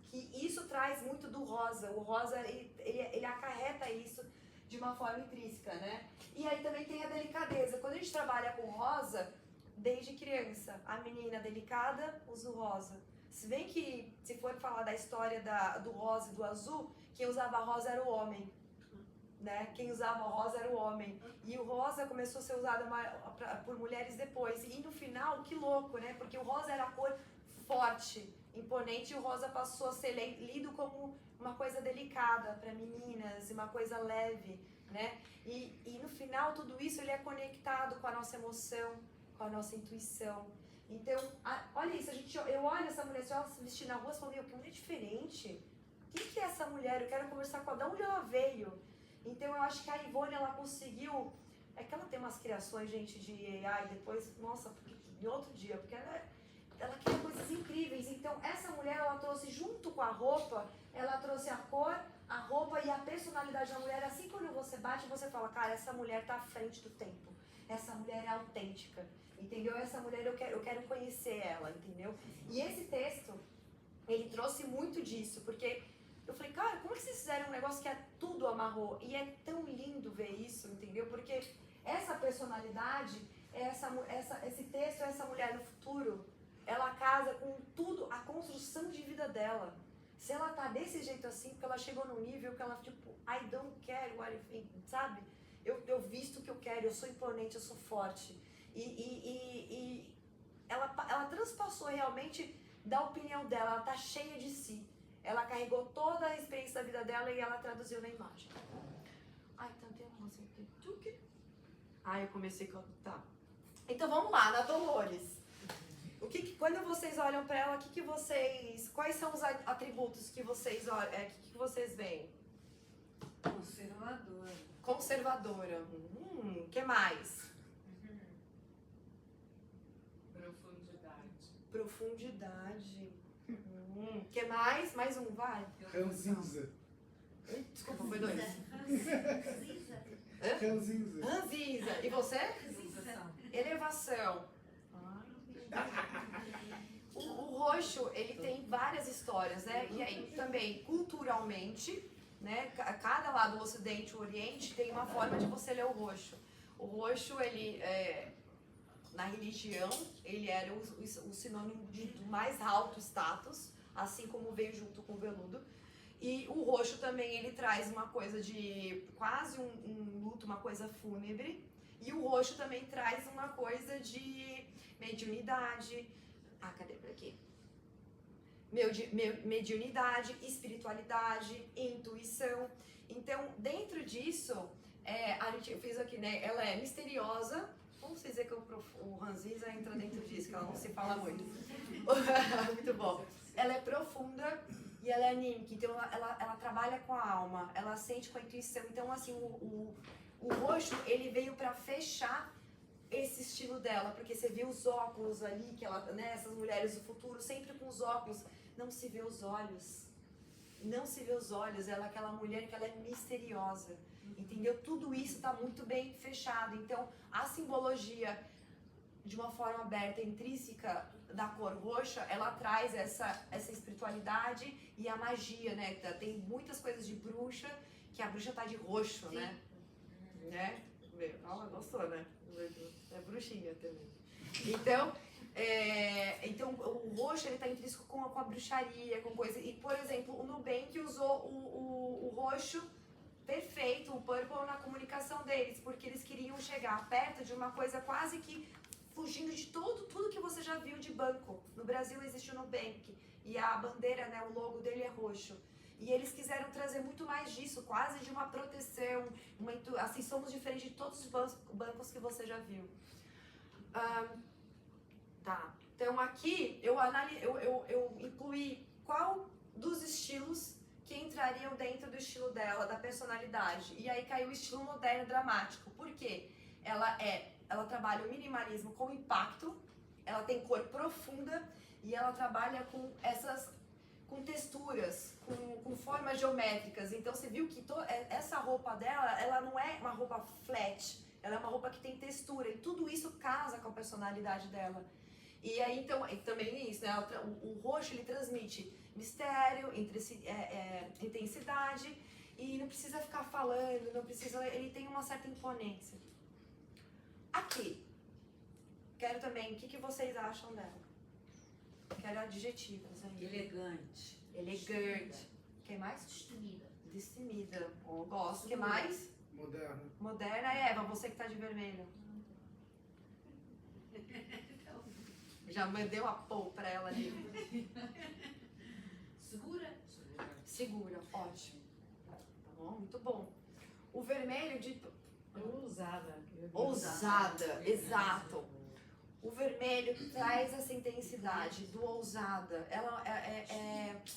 Speaker 1: Que isso traz muito do rosa. O rosa, ele acarreta isso de uma forma intrínseca, né? E aí também tem a delicadeza. Quando a gente trabalha com rosa, desde criança, a menina delicada usa o rosa. Se bem que, se for falar da história do rosa e do azul, quem usava rosa era o homem, né? Quem usava rosa era o homem. E o rosa começou a ser usado por mulheres depois. E no final, que louco, né? Porque o rosa era a cor forte, imponente, e o rosa passou a ser lido como uma coisa delicada para meninas, uma coisa leve, né? E no final, tudo isso ele é conectado com a nossa emoção, com a nossa intuição. Então, olha isso, eu olho essa mulher, se ela se vestir na rua, eu falo, meu, que mulher diferente. Quem que é essa mulher? Eu quero conversar com ela, de onde ela veio? Então, eu acho que a Ivone, ela conseguiu... É que ela tem umas criações, gente, de AI, depois, nossa, em outro dia, porque ela cria coisas incríveis. Então, essa mulher, ela trouxe junto com a roupa, ela trouxe a cor, a roupa e a personalidade da mulher. Assim, quando você bate, você fala, cara, essa mulher tá à frente do tempo. Essa mulher é autêntica. Entendeu? Essa mulher, eu quero conhecer ela, entendeu? E esse texto, ele trouxe muito disso, porque eu falei, cara, como que vocês fizeram um negócio que é tudo amarrou? E é tão lindo ver isso, entendeu? Porque essa personalidade, esse texto, essa mulher no futuro, ela casa com tudo, a construção de vida dela. Se ela tá desse jeito assim, porque ela chegou num nível que ela, tipo, I don't care what you think, sabe? Eu visto o que eu quero, eu sou imponente, eu sou forte. E ela transpassou realmente da opinião dela, ela tá cheia de si. Ela carregou toda a experiência da vida dela e ela traduziu na imagem. Ai, então tem uma música aqui. Ai, eu comecei com... Tá. Então vamos lá, na Dolores. Quando vocês olham pra ela, quais são os atributos que vocês olham, que vocês veem?
Speaker 2: Conservadora.
Speaker 1: Conservadora. Que mais? Profundidade. Que mais? Mais um, vai.
Speaker 4: Ranzinza.
Speaker 1: Desculpa, foi dois.
Speaker 3: Ranzinza.
Speaker 4: Ranzinza.
Speaker 1: Ranzinza. E você? Elevação. O roxo, ele tem várias histórias, né? E aí também, culturalmente, né? Cada lado, o Ocidente e o Oriente, tem uma forma de você ler o roxo. O roxo, ele... na religião, ele era o sinônimo do mais alto status, assim como veio junto com o veludo. E o roxo também, ele traz uma coisa de quase um luto, uma coisa fúnebre. E o roxo também traz uma coisa de mediunidade. Cadê por aqui? Mediunidade, espiritualidade, intuição. Então, dentro disso, eu fiz aqui, né? Ela é misteriosa. Vamos dizer que o Ranzinza entra dentro disso, que ela não se fala muito. Muito bom. Ela é profunda e ela é anímica, então ela trabalha com a alma, ela sente com a intuição. Então, assim, o roxo, ele veio pra fechar esse estilo dela, porque você viu os óculos ali, que ela, né, essas mulheres do futuro, sempre com os óculos, não se vê os olhos. Não se vê os olhos, ela é aquela mulher que ela é misteriosa. Entendeu? Tudo isso está muito bem fechado. Então, a simbologia, de uma forma aberta, intrínseca da cor roxa, ela traz essa espiritualidade e a magia, né? Tem muitas coisas de bruxa, que a bruxa tá de roxo, né? Né? Gostou, né? É bruxinha também. Então, o roxo, ele tá intrínseco com a bruxaria, com coisa. E, por exemplo, o Nubank usou o roxo perfeito, o purple, na comunicação deles, porque eles queriam chegar perto de uma coisa quase que fugindo de tudo que você já viu de banco. No Brasil existe o Nubank e a bandeira, né, o logo dele é roxo. E eles quiseram trazer muito mais disso, quase de uma proteção, assim, somos diferentes de todos os bancos que você já viu. Tá, então aqui eu incluí qual dos estilos que entrariam dentro do estilo dela, da personalidade. E aí caiu o estilo moderno dramático. Por quê? Ela trabalha o minimalismo com impacto, ela tem cor profunda e ela trabalha com texturas, com formas geométricas. Então você viu que essa roupa dela, ela não é uma roupa flat, ela é uma roupa que tem textura e tudo isso casa com a personalidade dela. E aí então, também é isso, né? O roxo ele transmite mistério, intensidade e não precisa ficar falando, não precisa, ele tem uma certa imponência. Aqui, quero também, o que vocês acham dela? Quero adjetivos aí.
Speaker 5: Elegante.
Speaker 1: Elegante. Quem mais?
Speaker 3: Destemida.
Speaker 1: Destemida. Oh, gosto. Que mais?
Speaker 4: Moderno.
Speaker 1: Moderna. Eva, você que tá de vermelho. Já mandei uma pô pra ela ali.
Speaker 3: Segura.
Speaker 1: Segura. Ótimo. Tá bom? Muito bom. O vermelho de...
Speaker 5: Ousada.
Speaker 1: Ousada. Exato. O vermelho traz essa intensidade do ousada. Ela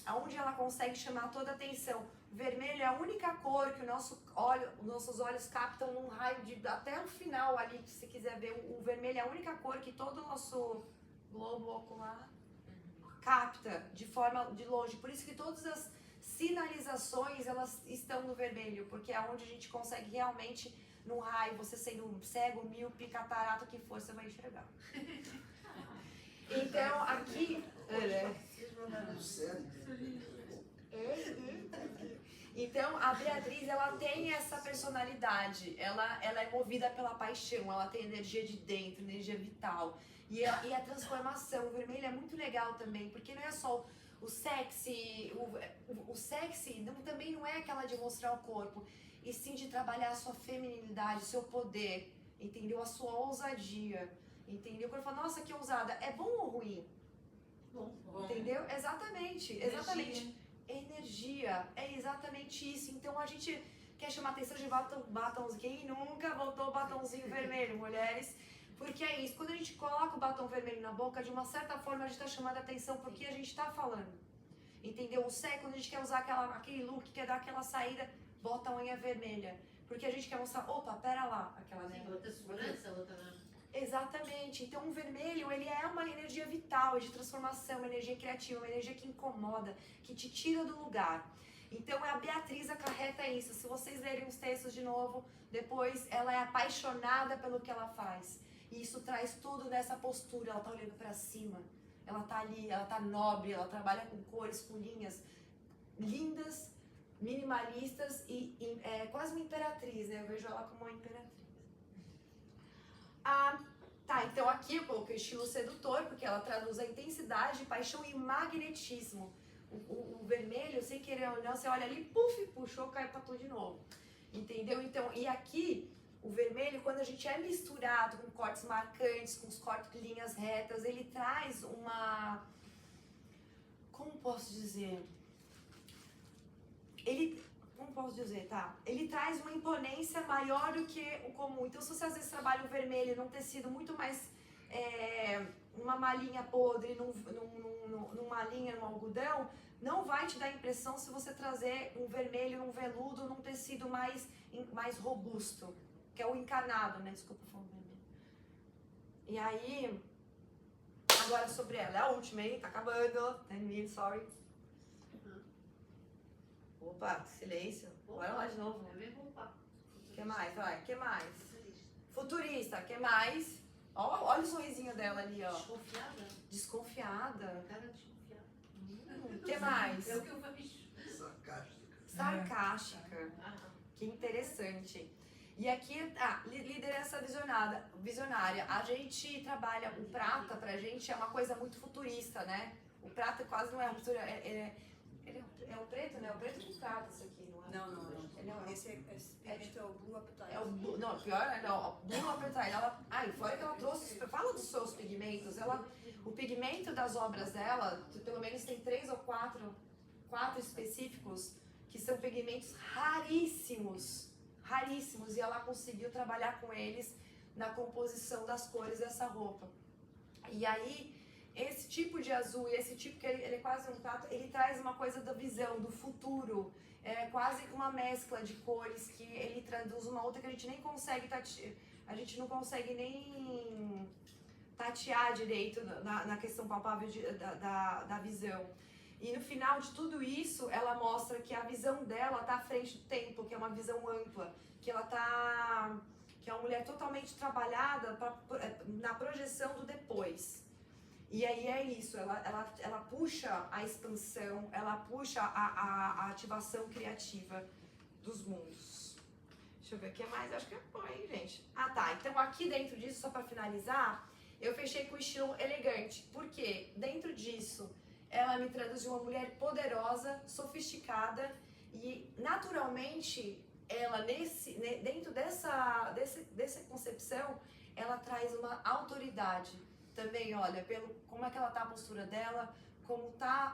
Speaker 1: aonde ela consegue chamar toda a atenção. O vermelho é a única cor que os nossos olhos captam num raio de até o final ali, se você quiser ver. O vermelho é a única cor que todo o nosso globo ocular capta de forma de longe. Por isso que todas as sinalizações elas estão no vermelho, porque é onde a gente consegue realmente num raio, você sendo cego, míope, catarata, o que for, você vai enxergar. Então, aqui... Então, a Beatriz, ela tem essa personalidade, ela é movida pela paixão, ela tem energia de dentro, energia vital. E a transformação, o vermelho é muito legal também, porque não é só o sexy, o sexy também não é aquela de mostrar o corpo, e sim de trabalhar a sua feminilidade, o seu poder, entendeu? A sua ousadia, entendeu? Quando fala, nossa, que ousada, é bom ou ruim?
Speaker 3: Bom.
Speaker 1: Entendeu? Exatamente. Energia, é exatamente isso. Então a gente quer chamar a atenção de batomzinho, quem nunca botou batomzinho vermelho, mulheres? Porque é isso, quando a gente coloca o batom vermelho na boca, de uma certa forma a gente está chamando a atenção porque a gente está falando. Entendeu? O sexo, quando a gente quer usar aquele look, quer dar aquela saída, bota a unha vermelha. Porque a gente quer mostrar, opa, pera lá, aquela né?
Speaker 3: Sim, outra segurança, outra...
Speaker 1: Exatamente. Então o vermelho, ele é uma energia vital, de transformação, uma energia criativa, uma energia que incomoda, que te tira do lugar. Então a Beatriz acarreta isso. Se vocês lerem os textos de novo, depois ela é apaixonada pelo que ela faz. E isso traz tudo nessa postura, ela tá olhando pra cima. Ela tá ali, ela tá nobre, ela trabalha com cores, com linhas lindas, minimalistas e é quase uma imperatriz, né? Eu vejo ela como uma imperatriz. Tá, então aqui eu coloquei estilo sedutor, porque ela traduz a intensidade, paixão e magnetismo. O vermelho, sem querer ou não, você olha ali, puf, puxou, cai pra tudo de novo. Entendeu? Então, e aqui, o vermelho, quando a gente é misturado com cortes marcantes, com os cortes, linhas retas, ele traz uma... Como posso dizer? Como posso dizer, tá? Ele traz uma imponência maior do que o comum. Então, se você às vezes trabalha o vermelho num tecido muito mais... uma malinha podre, numa linha, num algodão, não vai te dar impressão se você trazer um vermelho, um veludo, num tecido mais robusto, que é o encarnado, né? Desculpa falar vermelho. E aí, agora sobre ela, é a última, hein? Tá acabando. 10 minutes, sorry. Opa, silêncio. Bora lá de novo.
Speaker 3: É mesmo papo.
Speaker 1: O que mais? Vai, o que mais? Futurista, o que mais? Olha o sorrisinho dela ali, ó.
Speaker 3: Desconfiada?
Speaker 1: Desconfiada.
Speaker 3: Cara desconfiada.
Speaker 1: O que mais?
Speaker 3: É o que eu vejo.
Speaker 4: Sarcástica.
Speaker 1: Sarcástica. Que interessante. E aqui, liderança visionária. A gente trabalha o prata, pra gente, é uma coisa muito futurista, né? O prata quase não é uma futura, é o preto, né? O preto com prata, isso aqui, não é?
Speaker 2: Não. Esse pigmento é o Blue Appetite.
Speaker 1: Não, pior é não. Blue Appetite, fora que ela trouxe, fala dos seus pigmentos, o pigmento das obras dela, pelo menos tem 3 ou 4 específicos, que são pigmentos raríssimos, e ela conseguiu trabalhar com eles na composição das cores dessa roupa. E aí, esse tipo de azul e esse tipo que ele é quase um prato, ele traz uma coisa da visão, do futuro. É quase uma mescla de cores que ele traduz uma outra que a gente nem consegue a gente não consegue nem tatear direito na questão palpável da visão. E no final de tudo isso, ela mostra que a visão dela está à frente do tempo, que é uma visão ampla, que ela tá, que é uma mulher totalmente trabalhada na projeção do depois. E aí é isso, ela puxa a expansão, ela puxa a ativação criativa dos mundos. Deixa eu ver o que mais, acho que é bom, hein, gente? Ah, tá, então aqui dentro disso, só para finalizar, eu fechei com o estilo elegante, porque dentro disso, ela me traduz uma mulher poderosa, sofisticada e naturalmente, ela dentro dessa concepção, ela traz uma autoridade. Também, olha, como é que ela tá a postura dela, como tá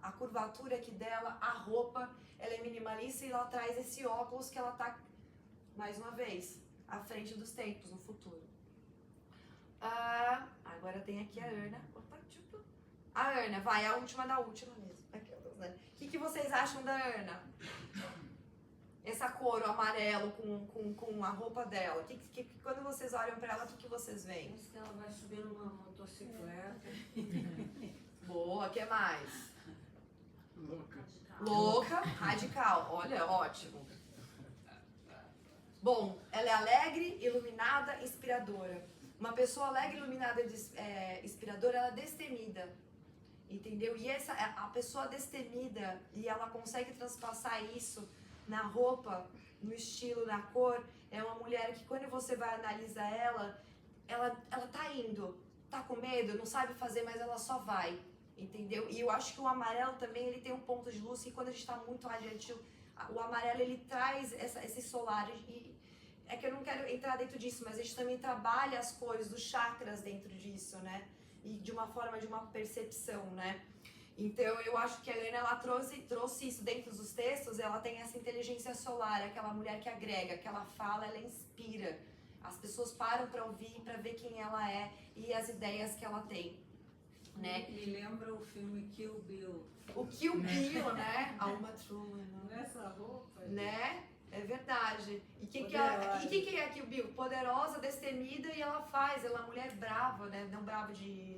Speaker 1: a curvatura aqui dela, a roupa, ela é minimalista e ela traz esse óculos que ela tá, mais uma vez, à frente dos tempos, no futuro. Agora tem aqui a Ana. Opa, tipo. A Ana, vai, a última da última mesmo. Aquelas, né? O que vocês acham da Ana? Essa cor, o amarelo com a roupa dela. Quando vocês olham pra ela, o que vocês veem?
Speaker 2: Parece que ela vai subir numa motocicleta.
Speaker 1: Boa, o que mais?
Speaker 4: Louca.
Speaker 1: Louca, radical. Olha, ótimo. Bom, ela é alegre, iluminada, inspiradora. Uma pessoa alegre, iluminada e inspiradora, ela é destemida. Entendeu? E a pessoa destemida, e ela consegue transpassar isso na roupa, no estilo, na cor, é uma mulher que quando você vai analisar ela tá indo, tá com medo, não sabe fazer, mas ela só vai, entendeu? E eu acho que o amarelo também, ele tem um ponto de luz, e quando a gente tá muito radiante, o amarelo, ele traz esse solar, e é que eu não quero entrar dentro disso, mas a gente também trabalha as cores dos chakras dentro disso, né? E de uma forma, de uma percepção, né? Então, eu acho que a Helena, ela trouxe isso dentro dos textos, ela tem essa inteligência solar, aquela mulher que agrega, que ela fala, ela inspira. As pessoas param para ouvir, para ver quem ela é e as ideias que ela tem, né?
Speaker 2: Me lembra o filme Kill Bill.
Speaker 1: O Kill Bill, né? A Uma Truman,
Speaker 2: Nessa roupa.
Speaker 1: né? É verdade. E quem que é a Kill Bill? Poderosa, destemida, e ela é uma mulher brava, né? Não brava de...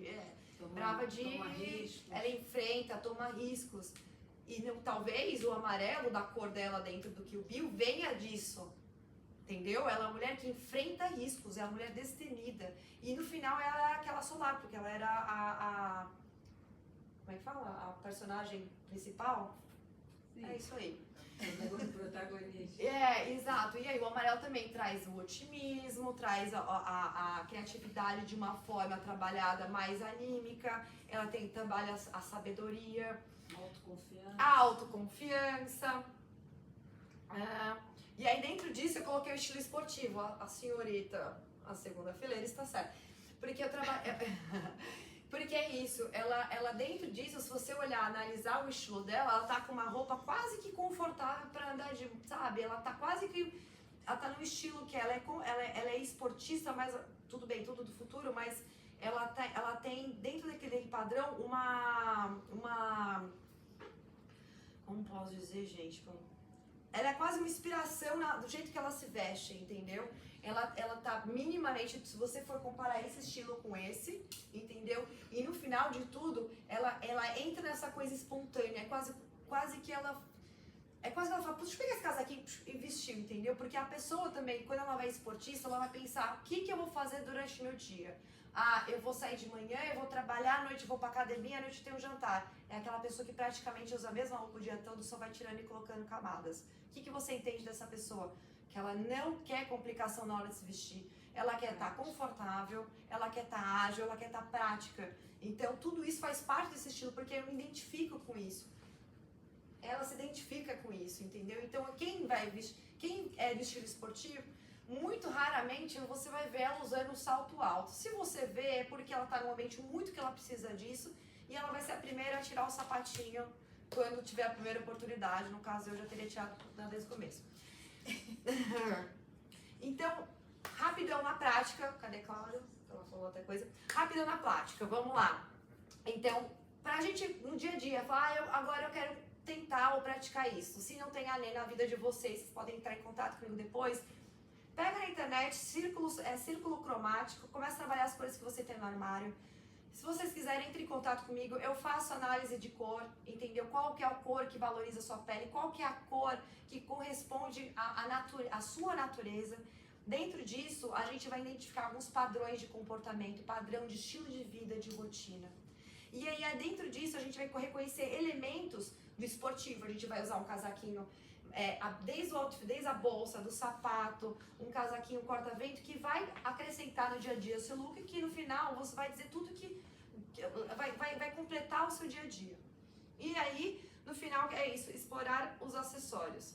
Speaker 2: Toma riscos.
Speaker 1: Ela enfrenta, toma riscos. E talvez o amarelo da cor dela dentro do Kill Bill venha disso. Entendeu? Ela é uma mulher que enfrenta riscos, é uma mulher destemida. E no final ela é aquela solar, porque ela era como é que fala? A personagem principal?
Speaker 2: Sim.
Speaker 1: É isso aí.
Speaker 2: O protagonista.
Speaker 1: É, exato. E aí o amarelo também traz o otimismo, traz a criatividade de uma forma trabalhada mais anímica, ela trabalha a sabedoria,
Speaker 2: Autoconfiança.
Speaker 1: a autoconfiança. E aí dentro disso eu coloquei o estilo esportivo, a senhorita, a segunda fileira está certa. Porque eu trabalho... Porque é isso, ela dentro disso, se você olhar, analisar o estilo dela, ela tá com uma roupa quase que confortável pra andar de, sabe? Ela tá quase que, ela tá no estilo que ela é esportista, mas tudo bem, tudo do futuro, mas ela tem dentro daquele padrão uma como posso dizer, gente? Ela é quase uma inspiração do jeito que ela se veste, entendeu? Ela tá minimamente, se você for comparar esse estilo com esse, entendeu? E no final de tudo, ela entra nessa coisa espontânea, é quase que ela... É quase que ela fala, deixa eu pegar esse casaquinho e vestir, entendeu? Porque a pessoa também, quando ela vai esportista, ela vai pensar, o que eu vou fazer durante o meu dia? Ah, eu vou sair de manhã, eu vou trabalhar, à noite eu vou pra academia, à noite tem um jantar. É aquela pessoa que praticamente usa a mesma roupa o dia todo, só vai tirando e colocando camadas. O que você entende dessa pessoa? Que ela não quer complicação na hora de se vestir. Ela quer estar confortável, ela quer estar ágil, ela quer estar prática. Então, tudo isso faz parte desse estilo, porque eu me identifico com isso. Ela se identifica com isso, entendeu? Então, quem é do estilo esportivo, muito raramente você vai ver ela usando um salto alto. Se você vê, é porque ela está num ambiente muito que ela precisa disso, e ela vai ser a primeira a tirar o sapatinho quando tiver a primeira oportunidade. No caso, eu já teria tirado desde o começo. Então, rapidão na prática. Cadê Cláudio? Ela falou outra coisa. Rápida na prática, vamos lá. Então, pra gente, no dia a dia, falar, agora eu quero tentar ou praticar isso. Se não tem além na vida de vocês podem entrar em contato comigo depois. Pega na internet, círculo cromático, começa a trabalhar as cores que você tem no armário. Se vocês quiserem, entre em contato comigo, eu faço análise de cor, entendeu? Qual que é a cor que valoriza a sua pele, qual que é a cor que corresponde à sua natureza. Dentro disso, a gente vai identificar alguns padrões de comportamento, padrão de estilo de vida, de rotina. E aí, dentro disso, a gente vai reconhecer elementos do esportivo. A gente vai usar um casaquinho, desde o outfit, desde a bolsa, do sapato, um casaquinho corta-vento, que vai acrescentar no dia a dia o seu look, que no final você vai dizer tudo que vai completar o seu dia a dia. E aí, no final, é isso, explorar os acessórios.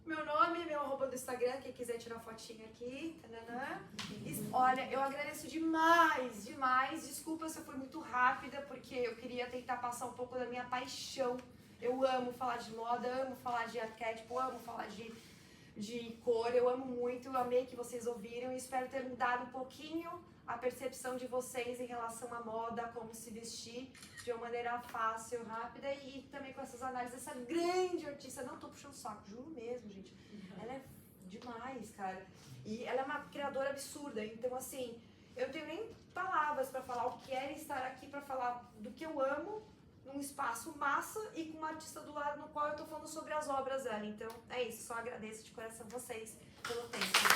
Speaker 1: Meu nome, meu arroba do Instagram, quem quiser tirar fotinha aqui. Tananã. Olha, eu agradeço demais, demais. Desculpa se eu fui muito rápida, porque eu queria tentar passar um pouco da minha paixão. Eu amo falar de moda, amo falar de arquétipo, amo falar de cor, eu amo muito, eu amei que vocês ouviram e espero ter mudado um pouquinho a percepção de vocês em relação à moda, como se vestir de uma maneira fácil, rápida e também com essas análises dessa grande artista. Não tô puxando saco, juro mesmo, gente. Ela é demais, cara. E ela é uma criadora absurda, então assim, eu não tenho nem palavras pra falar o que é estar aqui pra falar do que eu amo num espaço massa e com uma artista do lado no qual eu tô falando sobre as obras dela. Então, é isso. Só agradeço de coração vocês pelo tempo.